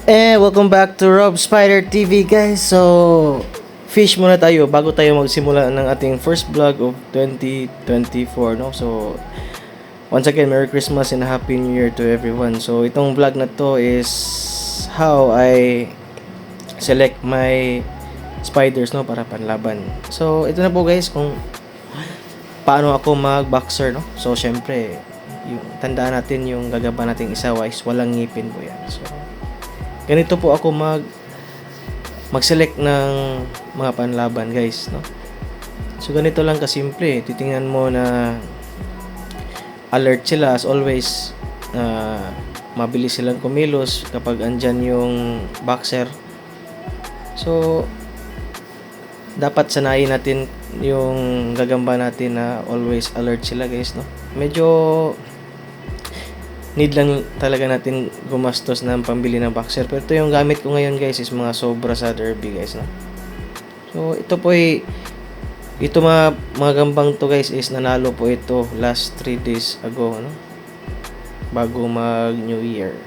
Welcome back to Rob Spider TV, guys. Fish muna tayo bago tayo magsimula ng ating first vlog of 2024, no? Once again, Merry Christmas and Happy New Year to everyone. So, itong vlog na to is how I select my spiders, no, para panlaban. So, ito na po, guys, kung paano ako mag-boxer, no? So, syempre, yung tandaan natin yung gagaba nating isa wise, walang ngipin po yan. So, ganito po ako mag-select ng mga panlaban, guys, no? So ganito lang kasimple. Titingnan mo na alert sila as always. Mabilis silang kumilos kapag andyan yung boxer. So dapat sanayin natin yung gagamba natin na always alert sila, guys, no? Medyo need lang talaga natin gumastos ng pambili ng boxer. Pero ito yung gamit ko ngayon, guys, is mga sobra sa derby, guys, no? So ito po ay ito mga gambang to, guys, is nanalo po ito last 3 days ago, no? Bago mag New Year.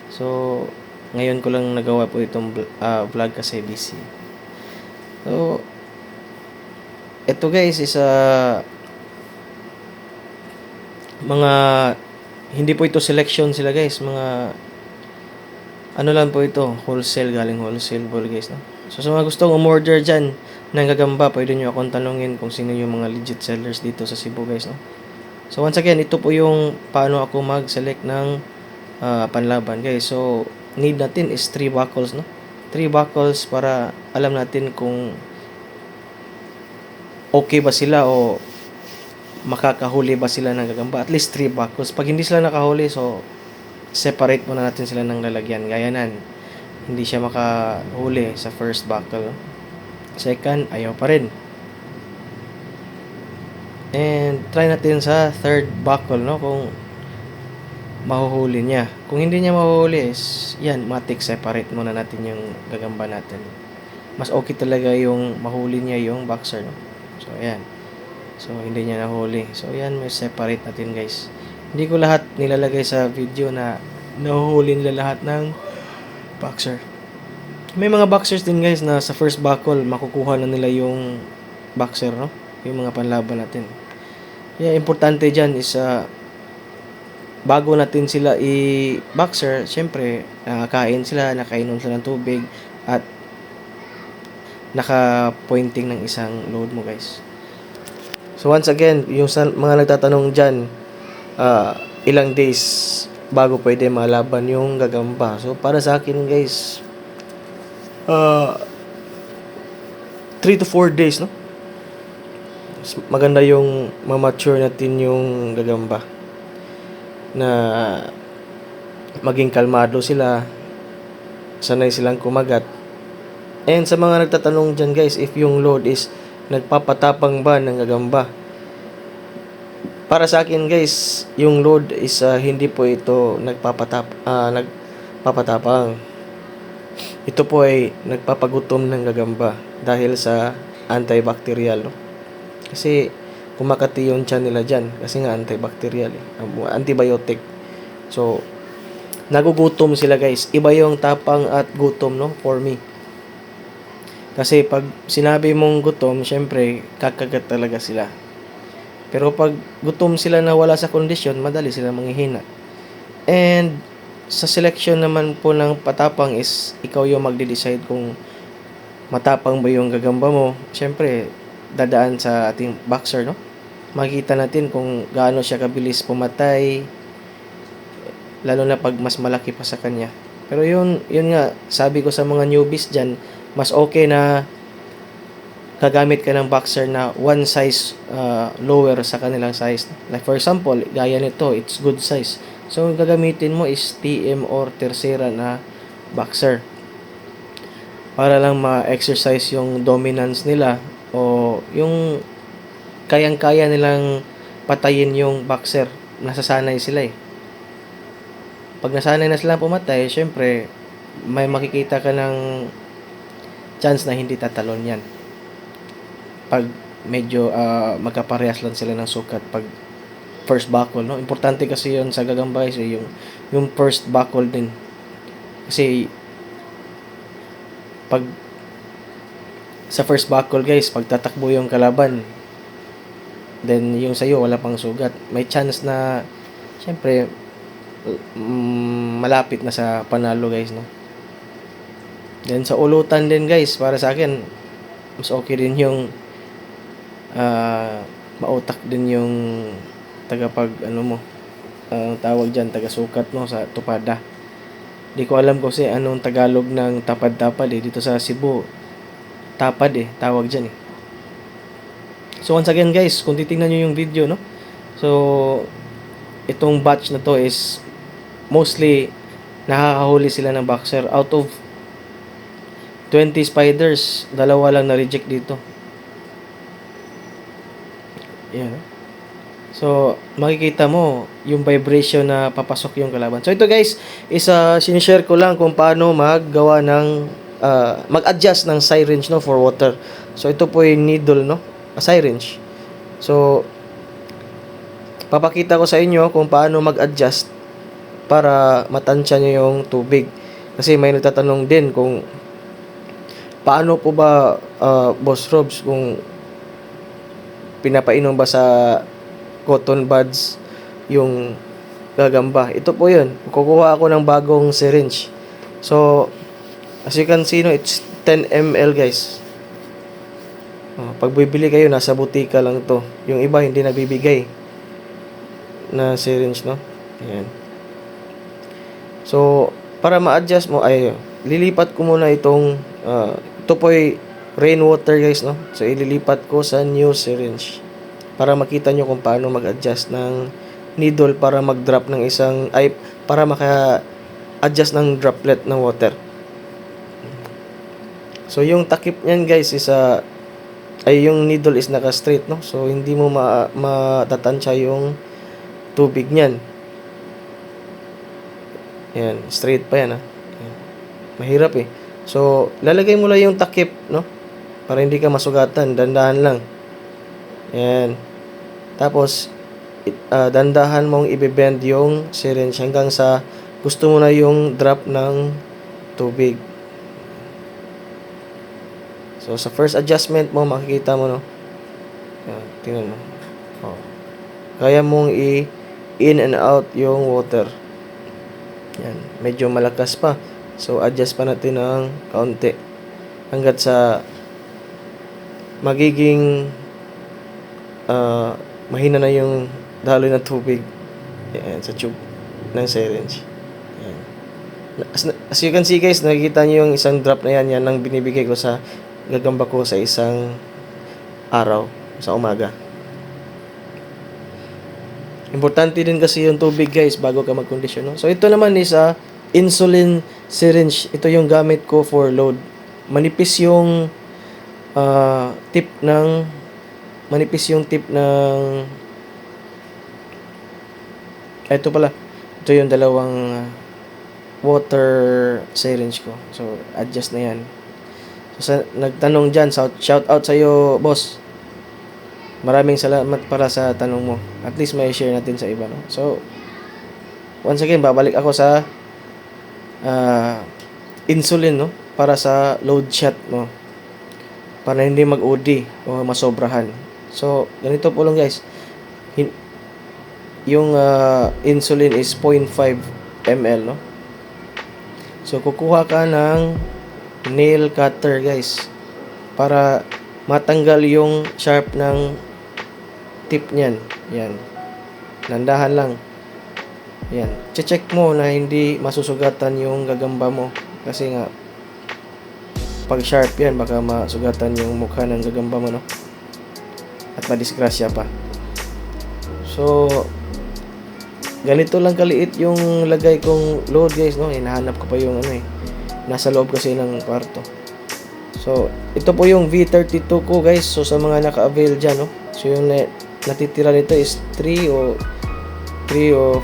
So ngayon ko lang nagawa po itong vlog kasi busy. So ito, guys, is mga hindi po ito selection sila, guys. Mga ano lang po ito, wholesale, galing wholesale ball, guys, no? So sa mga gustong umorder dyan ng gagamba, pwede nyo akong tanungin kung sino yung mga legit sellers dito sa Cebu, guys, no? So once again, ito po yung paano ako mag-select ng panlaban, guys. So need natin is 3 buckles, no? 3 buckles para alam natin kung okay ba sila o makakahuli ba sila ng gagamba. At least 3 buckles. Pag hindi sila nakahuli, so separate muna natin sila ng lalagyan. Gaya nan, hindi siya makahuli sa first buckle. Second, ayaw pa rin. And try natin sa third buckle, no, kung mahuhuli niya. Kung hindi niya mahuhuli, is yan, matik separate muna natin yung gagamba natin. Mas okay talaga yung mahuli niya yung boxer, no. So ayan. So, hindi niya nahuli. So, yan, may separate natin, guys. Hindi ko lahat nilalagay sa video na nahuhuli nila lahat ng boxer. May mga boxers din, guys, na sa first buckle, makukuha na nila yung boxer, no? Yung mga panlaban natin. Kaya, importante dyan is, bago natin sila i-boxer, syempre, nakakain sila, nakainom sila ng tubig, at naka-pointing ng isang load mo, guys. So once again, yung sa mga nagtatanong dyan, ilang days bago pwede malaban yung gagamba. So para sa akin, guys, 3 to 4 days, no? Maganda yung ma-mature natin yung gagamba. Na maging kalmado sila, sanay silang kumagat. And sa mga nagtatanong dyan, guys, if yung load is nagpapatapang ba ng gagamba? Para sa akin, guys, yung load is hindi po ito nagpapatapang. Ito po ay nagpapagutom ng gagamba dahil sa antibacterial, no? Kasi kumakati yung tiyan nila dyan kasi nga antibacterial, antibiotic. So nagugutom sila, guys. Iba yung tapang at gutom, no, for me. Kasi pag sinabi mong gutom, syempre, kakagat talaga sila. Pero pag gutom sila na wala sa kondisyon, madali sila manghihina. And sa selection naman po ng patapang is, ikaw yung magde-decide kung matapang ba yung gagamba mo. Syempre, dadaan sa ating boxer, no? Makikita natin kung gaano siya kabilis pumatay, lalo na pag mas malaki pa sa kanya. Pero yun nga, sabi ko sa mga newbies dyan, mas okay na gagamit ka ng boxer na one size lower sa kanilang size. Like for example, gaya nito, it's good size. So, gagamitin mo is TM or tercera na boxer. Para lang ma-exercise yung dominance nila o yung kayang-kaya nilang patayin yung boxer. Nasasanay sila eh. Pag nasanay na silang pumatay, syempre, may makikita ka ng chance na hindi tatalon yan. Pag medyo magkaparehas lang sila ng sukat pag first buckle, no? Importante kasi 'yon sa gagamba, yung first buckle din. Kasi pag sa first buckle guys, pag tatakbo yung kalaban, then yung sa'yo wala pang sugat, may chance na syempre malapit na sa panalo guys, no? Then sa ulutan din guys, para sa akin mas okay din yung mautak din yung tagapag ano mo, tawag dyan, taga-sukat mo sa tupada. Di ko alam kasi anong Tagalog ng tapad-tapad dito sa Cebu. Tapad tawag dyan So once again guys, kung titingnan nyo yung video, no? So, itong batch na to is mostly nakakahuli sila ng boxer. Out of 20 spiders, 2 lang na-reject dito. Yan. So, makikita mo yung vibration na papasok yung kalaban. So, ito guys, is sinishare ko lang kung paano maggawa ng mag-adjust ng syringe, no, for water. So, ito po yung needle, no, syringe. So, papakita ko sa inyo kung paano mag-adjust para matansya nyo yung tubig. Kasi may nagtatanong din kung paano po ba, Boss Robs, kung pinapainom ba sa cotton buds yung gagamba. Ito po yun. Kukuha ako ng bagong syringe. So, as you can see, no, it's 10 ml guys. Pag bibili kayo, nasa butika lang to. Yung iba, hindi nabibigay na syringe, no? Ayan. So, para ma-adjust mo, ay, lilipat ko muna itong, ito po ay rainwater guys, no? So, ililipat ko sa new syringe para makita nyo kung paano mag-adjust ng needle para mag-drop ng para maka-adjust ng droplet ng water. So, yung takip niyan guys is, yung needle is naka-straight, no? So, hindi mo matatansya yung tubig niyan. Yan, straight pa yan, Yan. Mahirap So, lalagay mo lang yung takip, no? Para hindi ka masugatan, dandahan lang. Yan. Tapos, dandahan mong i-bend yung syringe hanggang sa gusto mo na yung drop ng tubig. So, sa first adjustment mo, makikita mo, no? Yan, tingnan mo. Kaya mong in and out yung water. Yan, medyo malakas pa. So, adjust pa natin ng kaunti. Hanggat sa magiging mahina na yung daloy ng tubig. Yan, sa tube ng syringe. Yan. As you can see guys, nakikita nyo yung isang drop na yan. Yan ang binibigay ko sa gagamba ko sa isang araw, sa umaga. Importante din kasi yung tubig guys bago ka mag-condition, no? So ito naman is insulin syringe. Ito yung gamit ko for load. Manipis yung tip ng ito pala. Ito yung dalawang water syringe ko. So adjust na yan. So nagtanong dyan, shout out sa iyo, boss. Maraming salamat para sa tanong mo. At least may share natin sa iba, no? So, once again, babalik ako sa insulin, no? Para sa load shot, no? Para hindi mag-OD o masobrahan. So, ganito po lang, guys. Yung insulin is 0.5 ml, no? So, kukuha ka ng nail cutter, guys. Para matanggal yung sharp ng tip niyan. Yan. Nandahan lang. Yan. Check mo na hindi masusugatan yung gagamba mo. Kasi nga, pag sharp yan, baka masugatan yung mukha ng gagamba mo, no? At madisgrasya pa. So, ganito lang kaliit yung lagay kong load, guys, no? Hinahanap ko pa yung nasa loob kasi ng kwarto. So, ito po yung V32 ko, guys. So, sa mga naka-avail dyan, no? So, yung natitira nito is 3 o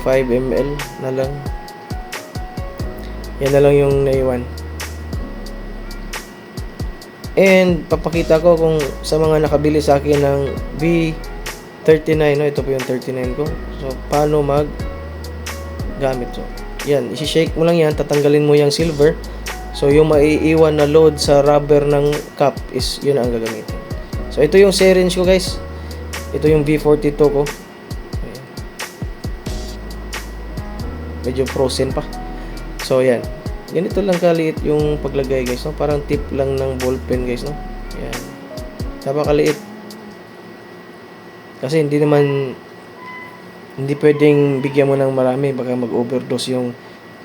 5 ml na lang. Yan na lang yung naiwan. And, papakita ko kung sa mga nakabili sa akin ng V39, no? Ito po yung 39 ko. So, paano gamit. So, yan. Isi-shake mo lang yan. Tatanggalin mo yung silver. So, yung maiiwan na load sa rubber ng cap is yun ang gagamitin. So, ito yung syringe ko guys. Ito yung V42 ko. Ayan. Medyo frozen pa. So, yan. Ganito lang kaliit yung paglagay guys, no? Parang tip lang ng ballpen guys, no? Ayan. Napakaliit. Kasi hindi pwedeng bigyan mo ng marami, baka mag-overdose yung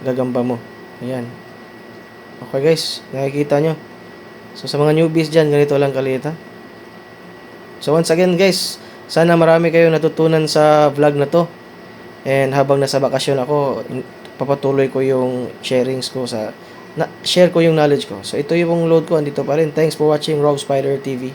gagamba mo. Ayan. Okay guys, nakikita nyo. So sa mga newbies dyan, ganito lang kaliit ha. So once again guys, sana marami kayong natutunan sa vlog na to. And habang nasa bakasyon ako, papatuloy ko yung sharings ko share ko yung knowledge ko. So ito yung load ko, andito pa rin. Thanks for watching Rob Spider TV.